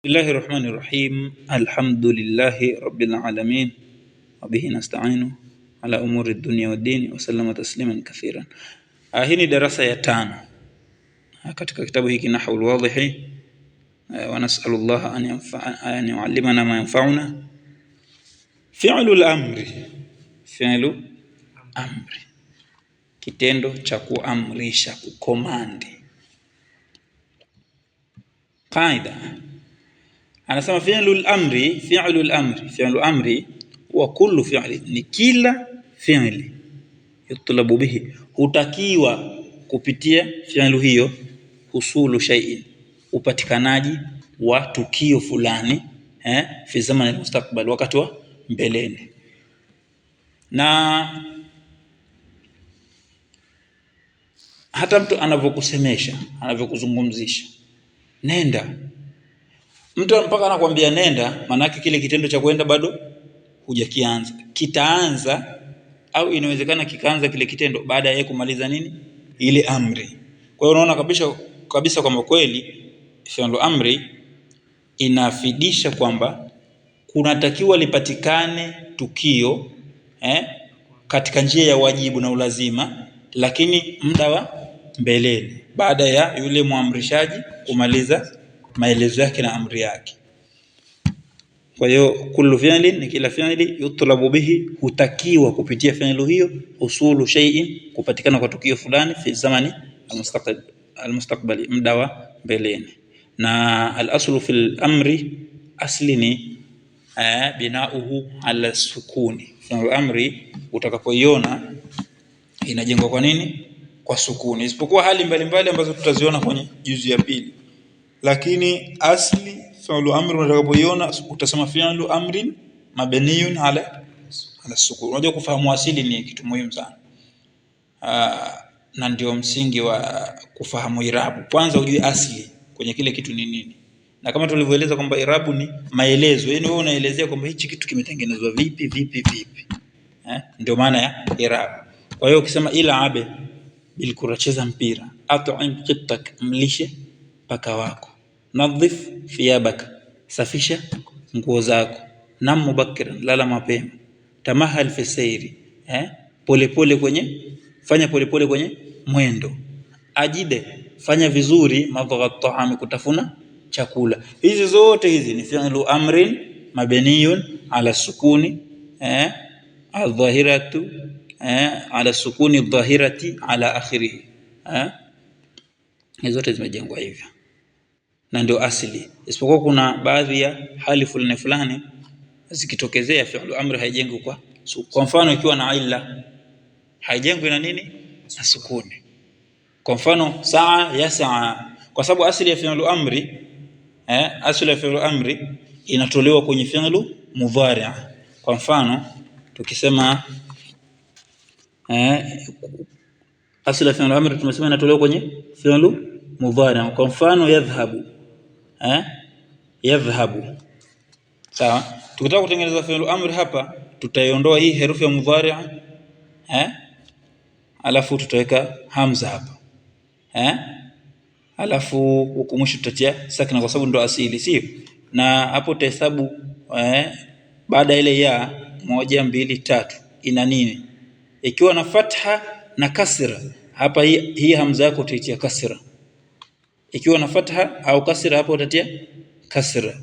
Bismillahirrahmanirrahim. Alhamdulillahi rabbil alamin wa bihi nasta'inu ala umuri dunya wad din wa sallama tasliman kathiran. Hii ni darasa ya 5 katika kitabu hiki Nahwul Wadih, wa nas'alullah an yu'allimana ma yanfa'una. Fi'lul amri, fi'lu amri, kitendo cha kuamrisha, kukomandi. Qaida anasema fi'lul amri wa kullu fi'li, ni kila fi'li yutlabu bihi, hutakiwa kupitia fi'lu hiyo, husulu shay'in, upatikanaji wa tukio fulani fi zaman al-mustaqbal, wakati wa mbeleni. Na hata mtu anavyokusemesha, anavyokuzungumzisha, nenda, mtu mpaka anakuambia nenda, maana yake kile kitendo cha kwenda bado hujakianza. Kitaanza au inawezekana kikaanza kile kitendo baada ya kumaliza nini, ile amri. Kwa hiyo unaona kabisa kwamba kweli fi'lu amri inafidisha kwamba kunatakiwa lipatikane tukio katika njia ya wajibu na ulazima, lakini muda wa mbeleni, baada ya yule muamrishaji kumaliza maelezo yake na amri yake. Kwa hiyo kullu fi'li, ni kila fi'li, yutlabu bihi, hutakiwa kupitia fi'lu hiyo, usulu shay'in, kupatikana kwa tukio fulani, fi zamani almustaqbali, muda wa mbeleni. Na al-aslu fil amri, asli ni binauhu ala sukuni. Fi'lu amri utakapoiona inajengwa kwa nini? Kwa sukuni, isipokuwa hali mbalimbali ambazo tutaziona kwenye juzu ya pili. Lakini asli fi'lu amri utakapoiona utasema fi'lu amrin mabniyun ala sukun. Unajua kufahamu asili ni kitu muhimu sana, na ndio msingi wa kufahamu irabu. Kwanza ujue asli kwenye kile kitu ni nini, na kama tulivyoeleza kwamba irabu ni maelezo, yani wewe unaelezea kwamba hichi kitu kimetengenezwa vipi, ndio maana ya irabu. Kwa hiyo ukisema il'abe bilkura, cheza mpira, at'im qittak, mlishe paka wako, nadhif thiyabak, safisha nguo zako, nam mubakkiran, lala mapema, tamahal fi sayri, fanya polepole kwenye mwendo, ajide, fanya vizuri, madghat ta'am, kutafuna chakula. Hizi zote hizi ni fi'lu amrin mabniyun ala sukuni adh-dhahiratu ala sukuni adh-dhahirati ala akhirih. Hizo zote zimejengwa hivyo na ndio asili, isipokuwa kuna baadhi ya hali fulani zikitokezea fi'lu amri haijengwi kwa mfano ikiwa na illa, haijengwi na nini? Na sukuni. Kwa mfano saa yas'a, kwa sababu asili ya fi'lu amri inatolewa kwenye fi'lu mudhari'. Kwa mfano tukisema asili ya fi'lu amri tumesema inatolewa kwenye fi'lu mudhari'. Kwa mfano yadhhabu, sawa. Tukitaka kutengeneza fi'lu amri hapa, tutaiondoa hii herufi ya mudhari', alafu tutaweka hamza hapa, alafu huko mwisho tutatia sakina, kwa sababu ndo asili, sio? Na hapo tutahesabu baada ile ya 1 2 3 ina nini, ikiwa na fatha na kasra hapa, hii hamza yako utaitia kasra. Ikiwa na fatha au kasra hapo utatia kasra,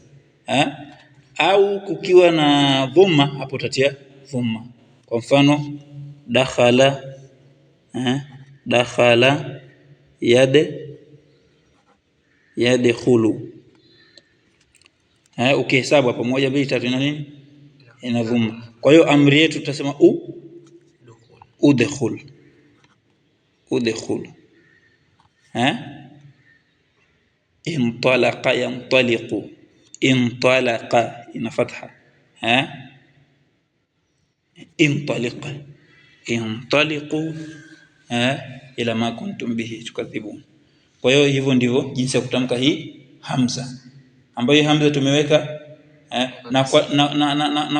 au kukiwa na dhamma hapo utatia dhamma. Kwa mfano dakhala yadkhulu, ukihesabu hapo 1 2 3 ina nini? Ina dhamma. Kwa hiyo amri yetu tutasema udkhul, intalaqa yantaliqu, intalaqa ina fatha, intaliqu ila ma kuntum bihi tukadhibun. Kwa hiyo hivyo ndivyo jinsi ya kutamka hii hamza, ambayo hamza tumeweka na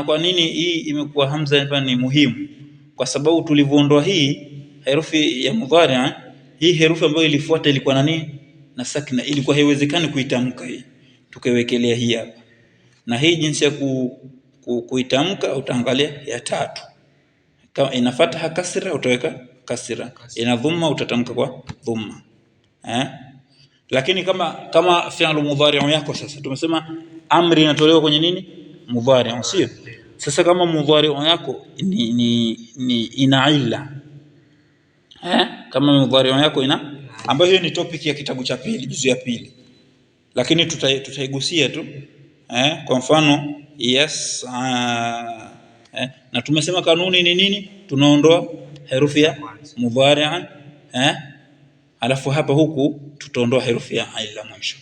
kwa nini hii imekuwa hamza hapa ni muhimu? Kwa sababu tulivyoondoa hii herufi ya mudhari', hii herufi ambayo ilifuata ilikuwa na nini? Na sakina, ilikuwa haiwezekani kuitamka hii. tukawekelea hii hapa, na hii jinsi ya kuitamka utaangalia ya tatu. Kama ina fatha kasra utaweka kasra, ina dhamma utatamka kwa dhamma. Lakini kama fi'l mudhari' yako sasa tumesema amri inatolewa kwenye nini? Mudhari', sio? Sasa kama mudhari' yako ni ina illa, kama mudhari' yako ina, ambayo hiyo ni topic ya kitabu cha pili, juzu ya pili, lakini tutaigusia tu. Kwa mfano yes, na tumesema kanuni ni nini? Tunaondoa herufi ya mudhari', alafu hapa huku tutaondoa herufi ya illa mwisho.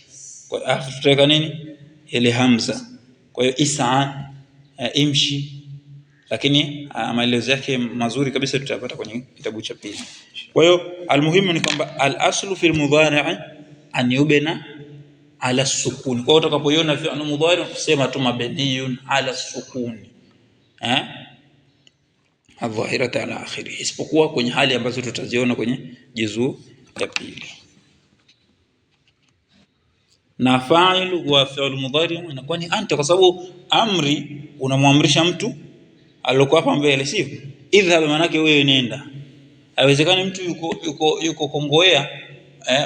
Kwa hiyo tutaweka nini? Ile hamza. Kwa hiyo is'a, imshi, lakini maelezo yake mazuri kabisa tutapata kwenye kitabu cha pili. Kwa hiyo almuhimu ni kwamba al-aslu fil mudhari' an yubna ala sukuni. Kwa hiyo utakapoiona fi'l mudhari' usema tu mabniyun ala sukuni, adh-dhahirata ala akhirih, isipokuwa kwenye hali ambazo tutaziona kwenye juzuu ya pili. Na fa'il wa fi'l mudhari' inakuwa ni anta, kwa sababu amri unamwamrisha mtu aliyokuwa hapa mbele, sio? Idhhab maana yake wewe nenda. Haiwezekani mtu yuko Kongowea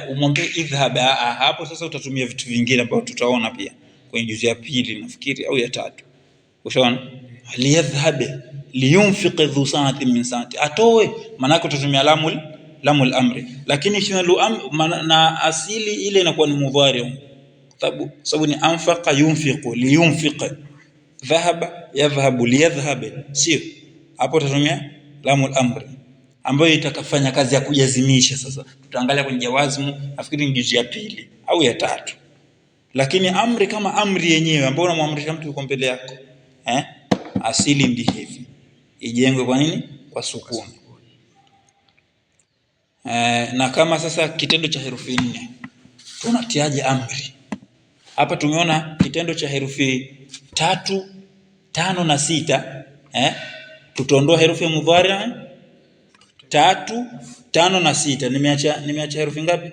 umwambie idhhab. Hapo sasa utatumia vitu vingine ambavyo tutaona pia kwenye juzu ya pili nafikiri au ya tatu. Ushaona? Liyadhhab liyunfiq dhu sa'atin min sa'ati, atoe, maana yake utatumia lamul amri. Lakini na asili ile inakuwa ni mudhari', sababu ni anfaqa yunfiqu, liyunfiq, dhahaba yadhhabu, liyadhhab, sio? Hapo utatumia lamul amri ambayo itakafanya kazi ya kujazimisha. Sasa tutaangalia kwenye jawazmu, nafikiri ni juzu ya pili au ya tatu. Lakini amri kama amri yenyewe ambayo unamwamrisha mtu yuko mbele yako, asili ndi hivi, ijengwe kwa nini? Kwa sukuni. Na kama sasa kitendo cha herufi 4 tunatiaje amri? Hapa tumeona kitendo cha herufi 3, 5 na 6, tutaondoa herufi ya mudhari' 3, 5 na 6. Nimeacha herufi ngapi?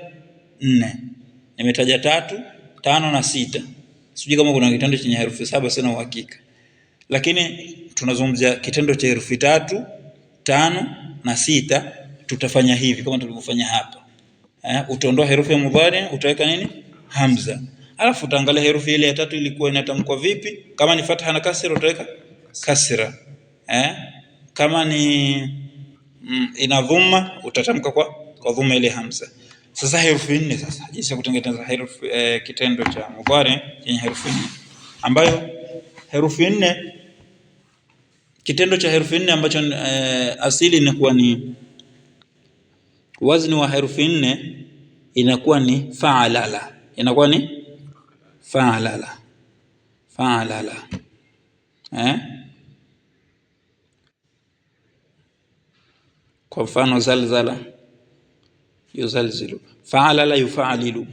4. Nimetaja 3, 5 na 6. Sijui kama kuna kitendo chenye herufi 7, sina uhakika. Lakini tunazungumzia kitendo cha herufi 3, 5 na 6. Tutafanya hivi kama tulivyofanya hapa. Utaondoa herufi ya mudhari', utaweka nini? Hamza. Alafu utaangalia herufi ile ya 3 ilikuwa inatamkwa vipi. Kama ni fatha na kasra utaweka kasra. Kama ni ina dhamma utatamka kwa dhamma ile hamza. Sasa herufi 4, sasa jinsi ya kutengeneza herufi kitendo cha mudhari' yenye herufi 4, ambayo herufi 4, kitendo cha herufi 4 ambacho asili inakuwa ni wazni wa herufi 4 inakuwa ni fa'alala, inakuwa ni fa'alala. Kwa mfano zalzala yuzalzilu, fa'alala yufa'alilu,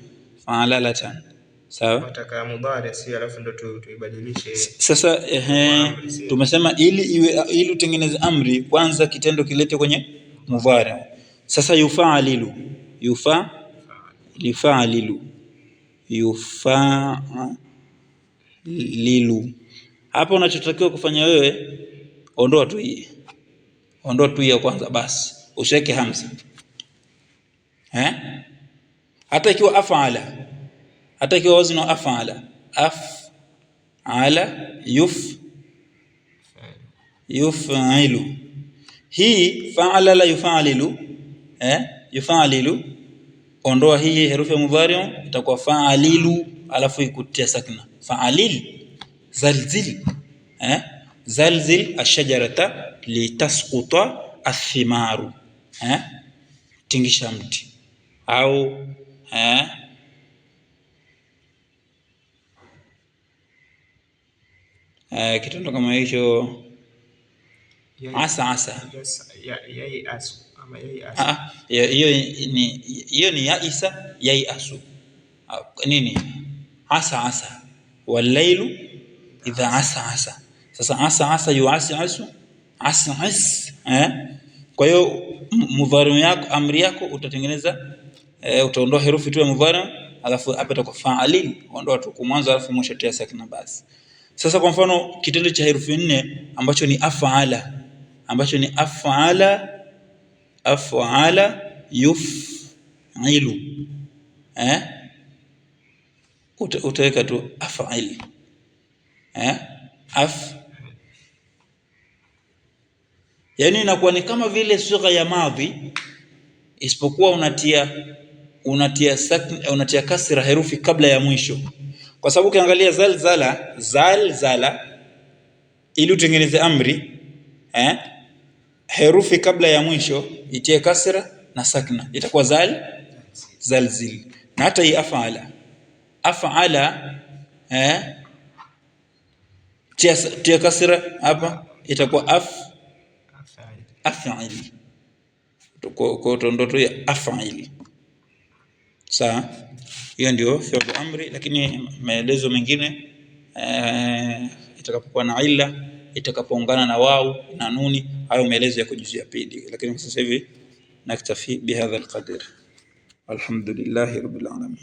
fa'alalatan. Sawa? Nataka mudhari si alafu ndo tuibadilishe. Sasa tumesema ili utengeneze amri kwanza kitendo kilete kwenye mudhari. Sasa yufa'alilu, yufa'alilu. Hapo unachotakiwa kufanya wewe, ondoa tu hii ya kwanza basi, usiweke hamza. Hata ikiwa af'ala, hata ikiwa wazni af'ala, af'ala yuf'ilu, hii fa'ala la yufa'alilu, yufa'alilu, ondoa hii herufi ya mudhari' itakuwa fa'alilu, alafu ikutia sakna fa'alil. Zalzil, zalzil ash-shajarata litasquta ath-thimaru, tingisha mti. Au kitendo kama hicho, asa yai asu ama yai asu, hiyo ni yaisa, yai asu nini, asa walailu idha asa. Sasa asa yuasisu, asas. Kwa hiyo mudhari yako, amri yako utatengeneza, utaondoa herufi tu ya mudhari, alafu hapa itakuwa fa'alin, ondoa tu mwanzo alafu mwisho tia sakina basi. Sasa kwa mfano kitendo cha herufi 4 ambacho ni af'ala, af'ala yuf'ilu, utaweka tu af'il, yani inakuwa ni kama vile sigha ya madhi, isipokuwa unatia kasra herufi kabla ya mwisho. Kwa sababu ukiangalia zalzala ili utengeneze amri, herufi kabla ya mwisho itie kasra na sakna, itakuwa zalzil. Na hata hii af'ala tia kasra hapa, itakuwa af'il, kwa ndoto ya af'il. Sawa, hiyo ndio fi'l amri. Lakini maelezo mengine itakapokuwa na illa, itakapoungana na wau na nuni, hayo maelezo yako juzuu ya pili. Lakini sasa hivi naktafi bihadha alqadr. Alhamdulillah rabbil alamin.